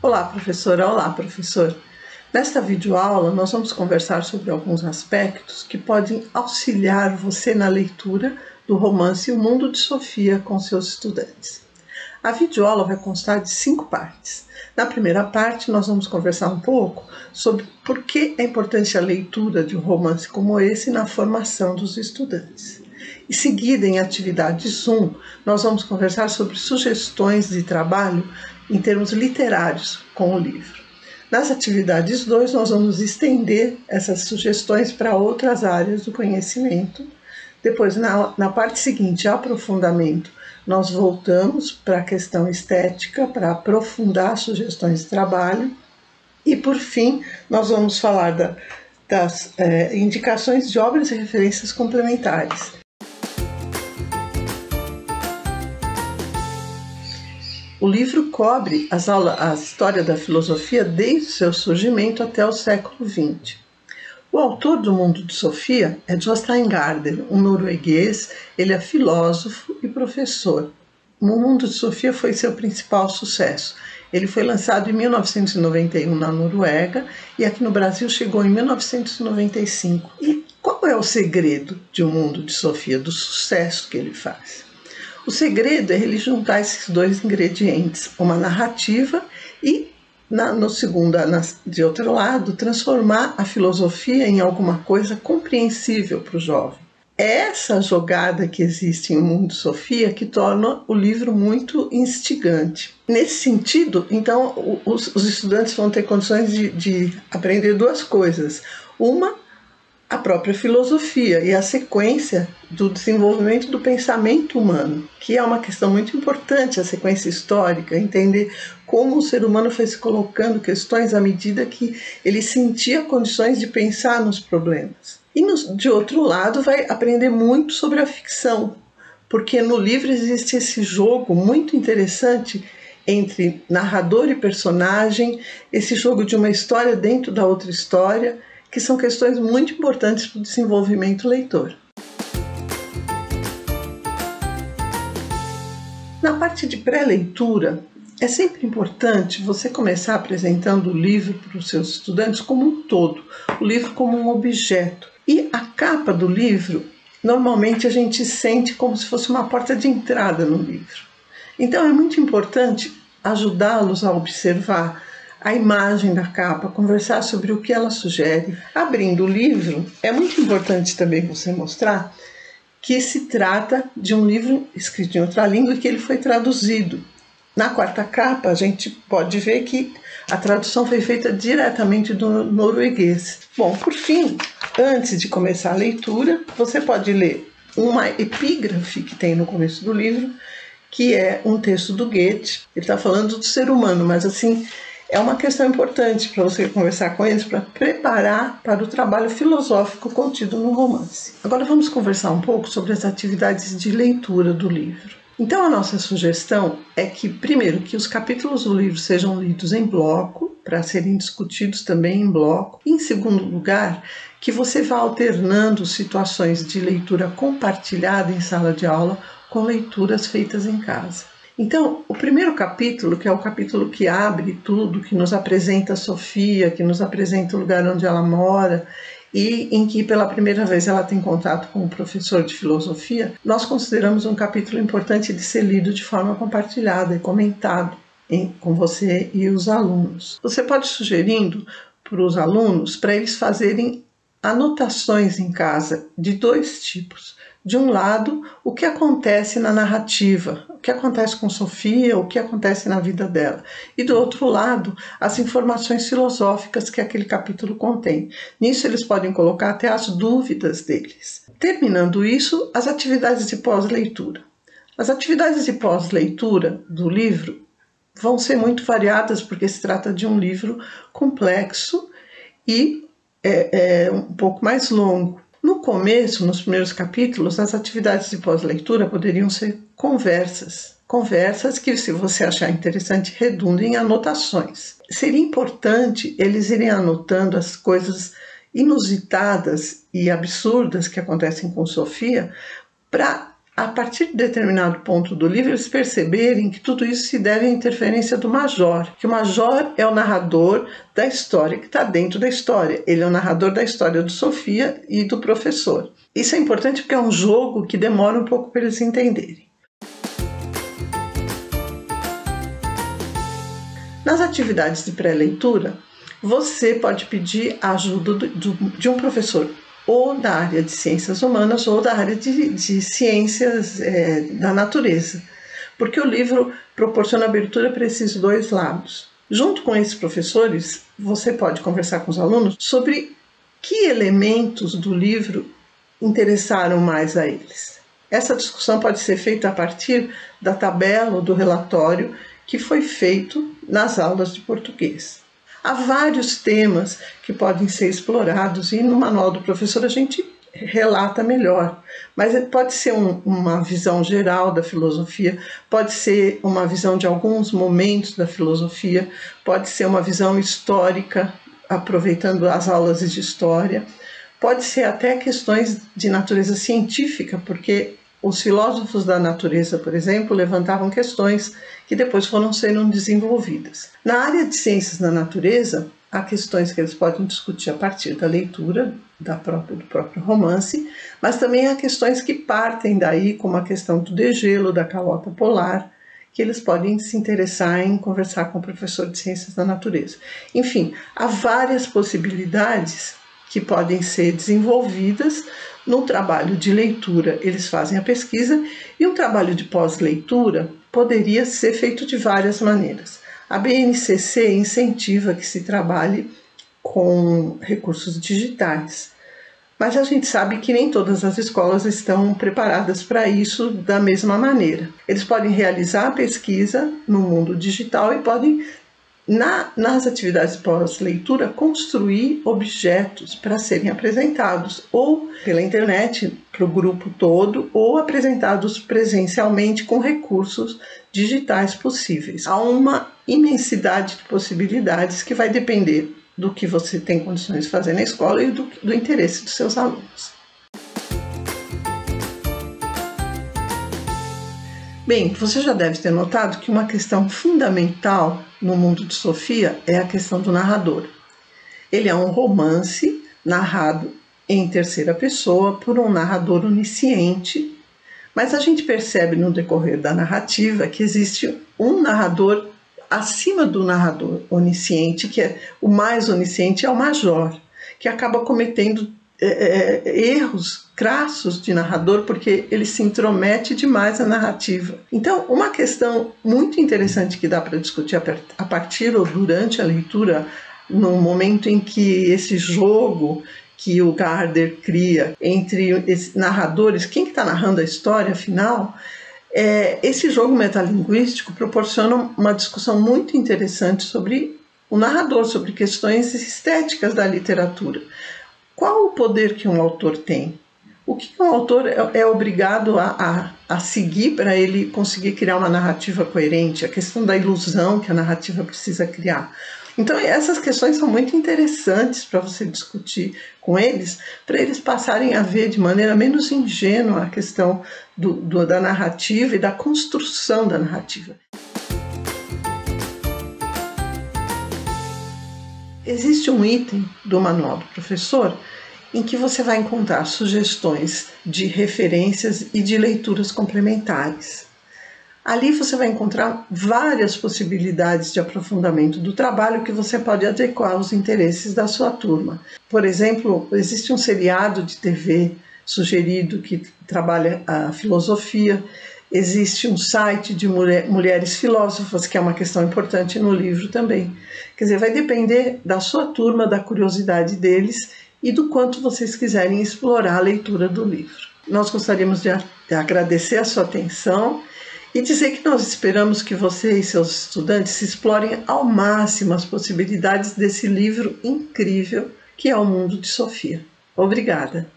Olá, professora! Olá, professor! Nesta videoaula, nós vamos conversar sobre alguns aspectos que podem auxiliar você na leitura do romance O Mundo de Sofia com seus estudantes. A videoaula vai constar de 5 partes. Na primeira parte, nós vamos conversar um pouco sobre por que é importante a leitura de um romance como esse na formação dos estudantes. Em seguida, em atividades 1, nós vamos conversar sobre sugestões de trabalho em termos literários com o livro. Nas atividades 2, nós vamos estender essas sugestões para outras áreas do conhecimento. Depois, na parte seguinte, aprofundamento, nós voltamos para a questão estética, para aprofundar sugestões de trabalho. E, por fim, nós vamos falar das indicações de obras e referências complementares. O livro cobre a história da filosofia desde o seu surgimento até o século XX. O autor do Mundo de Sofia é Jostein Gaarder, um norueguês. Ele é filósofo e professor. O Mundo de Sofia foi seu principal sucesso. Ele foi lançado em 1991 na Noruega e aqui no Brasil chegou em 1995. E qual é o segredo de O Mundo de Sofia, do sucesso que ele faz? O segredo é ele juntar esses dois ingredientes, uma narrativa e, de outro lado, transformar a filosofia em alguma coisa compreensível para o jovem. É essa jogada que existe em O Mundo de Sofia que torna o livro muito instigante. Nesse sentido, então, os estudantes vão ter condições de aprender duas coisas. Uma, a própria filosofia e a sequência do desenvolvimento do pensamento humano, que é uma questão muito importante, a sequência histórica, entender como o ser humano foi se colocando questões à medida que ele sentia condições de pensar nos problemas. E, de outro lado, vai aprender muito sobre a ficção, porque no livro existe esse jogo muito interessante entre narrador e personagem, esse jogo de uma história dentro da outra história, que são questões muito importantes para o desenvolvimento leitor. Na parte de pré-leitura, é sempre importante você começar apresentando o livro para os seus estudantes como um todo, o livro como um objeto. E a capa do livro, normalmente a gente sente como se fosse uma porta de entrada no livro. Então é muito importante ajudá-los a observar a imagem da capa, conversar sobre o que ela sugere. Abrindo o livro, é muito importante também você mostrar que se trata de um livro escrito em outra língua e que ele foi traduzido. Na quarta capa, a gente pode ver que a tradução foi feita diretamente do norueguês. Bom, por fim, antes de começar a leitura, você pode ler uma epígrafe que tem no começo do livro, que é um texto do Goethe. Ele está falando do ser humano, mas assim, é uma questão importante para você conversar com eles, para preparar para o trabalho filosófico contido no romance. Agora vamos conversar um pouco sobre as atividades de leitura do livro. Então a nossa sugestão é que, primeiro, que os capítulos do livro sejam lidos em bloco, para serem discutidos também em bloco. E, em segundo lugar, que você vá alternando situações de leitura compartilhada em sala de aula com leituras feitas em casa. Então, o primeiro capítulo, que é o capítulo que abre tudo, que nos apresenta a Sofia, que nos apresenta o lugar onde ela mora e em que pela primeira vez ela tem contato com um professor de filosofia, nós consideramos um capítulo importante de ser lido de forma compartilhada e comentado com você e os alunos. Você pode sugerindo para os alunos para eles fazerem anotações em casa de 2 tipos. De um lado, o que acontece na narrativa, o que acontece com Sofia, o que acontece na vida dela. E do outro lado, as informações filosóficas que aquele capítulo contém. Nisso eles podem colocar até as dúvidas deles. Terminando isso, as atividades de pós-leitura. As atividades de pós-leitura do livro vão ser muito variadas, porque se trata de um livro complexo e um pouco mais longo. No começo, nos primeiros capítulos, as atividades de pós-leitura poderiam ser conversas que, se você achar interessante, redundem em anotações. Seria importante eles irem anotando as coisas inusitadas e absurdas que acontecem com Sofia para a partir de determinado ponto do livro, eles perceberem que tudo isso se deve à interferência do Major, que o Major é o narrador da história, que está dentro da história. Ele é o narrador da história do Sofia e do professor. Isso é importante porque é um jogo que demora um pouco para eles entenderem. Nas atividades de pré-leitura, você pode pedir a ajuda de um professor ou da área de ciências humanas ou da área de ciências da natureza, porque o livro proporciona abertura para esses dois lados. Junto com esses professores, você pode conversar com os alunos sobre que elementos do livro interessaram mais a eles. Essa discussão pode ser feita a partir da tabela ou do relatório que foi feito nas aulas de português. Há vários temas que podem ser explorados e no manual do professor a gente relata melhor, mas pode ser uma visão geral da filosofia, pode ser uma visão de alguns momentos da filosofia, pode ser uma visão histórica, aproveitando as aulas de história, pode ser até questões de natureza científica, porque os filósofos da natureza, por exemplo, levantavam questões que depois foram sendo desenvolvidas. Na área de ciências da natureza, há questões que eles podem discutir a partir da leitura do próprio romance, mas também há questões que partem daí, como a questão do degelo, da calota polar, que eles podem se interessar em conversar com o professor de ciências da natureza. Enfim, há várias possibilidades que podem ser desenvolvidas. No trabalho de leitura, eles fazem a pesquisa, e um trabalho de pós-leitura poderia ser feito de várias maneiras. A BNCC incentiva que se trabalhe com recursos digitais, mas a gente sabe que nem todas as escolas estão preparadas para isso da mesma maneira. Eles podem realizar a pesquisa no mundo digital e podem, nas atividades pós-leitura, construir objetos para serem apresentados ou pela internet para o grupo todo ou apresentados presencialmente com recursos digitais possíveis. Há uma imensidade de possibilidades que vai depender do que você tem condições de fazer na escola e do interesse dos seus alunos. Bem, você já deve ter notado que uma questão fundamental no mundo de Sofia é a questão do narrador. Ele é um romance narrado em terceira pessoa por um narrador onisciente, mas a gente percebe no decorrer da narrativa que existe um narrador acima do narrador onisciente, que é o mais onisciente, é o Major, que acaba cometendo erros crassos de narrador porque ele se intromete demais na narrativa. Então, uma questão muito interessante que dá para discutir a partir ou durante a leitura, no momento em que esse jogo que o Gardner cria entre esses narradores, quem que está narrando a história, afinal, esse jogo metalinguístico proporciona uma discussão muito interessante sobre o narrador, sobre questões estéticas da literatura. Qual o poder que um autor tem? O que um autor é obrigado a seguir para ele conseguir criar uma narrativa coerente? A questão da ilusão que a narrativa precisa criar. Então, essas questões são muito interessantes para você discutir com eles, para eles passarem a ver de maneira menos ingênua a questão da narrativa e da construção da narrativa. Existe um item do manual do professor em que você vai encontrar sugestões de referências e de leituras complementares. Ali você vai encontrar várias possibilidades de aprofundamento do trabalho que você pode adequar aos interesses da sua turma. Por exemplo, existe um seriado de TV sugerido que trabalha a filosofia, existe um site de mulheres filósofas, que é uma questão importante no livro também. Quer dizer, vai depender da sua turma, da curiosidade deles e do quanto vocês quiserem explorar a leitura do livro. Nós gostaríamos de agradecer a sua atenção e dizer que nós esperamos que você e seus estudantes explorem ao máximo as possibilidades desse livro incrível que é o Mundo de Sofia. Obrigada!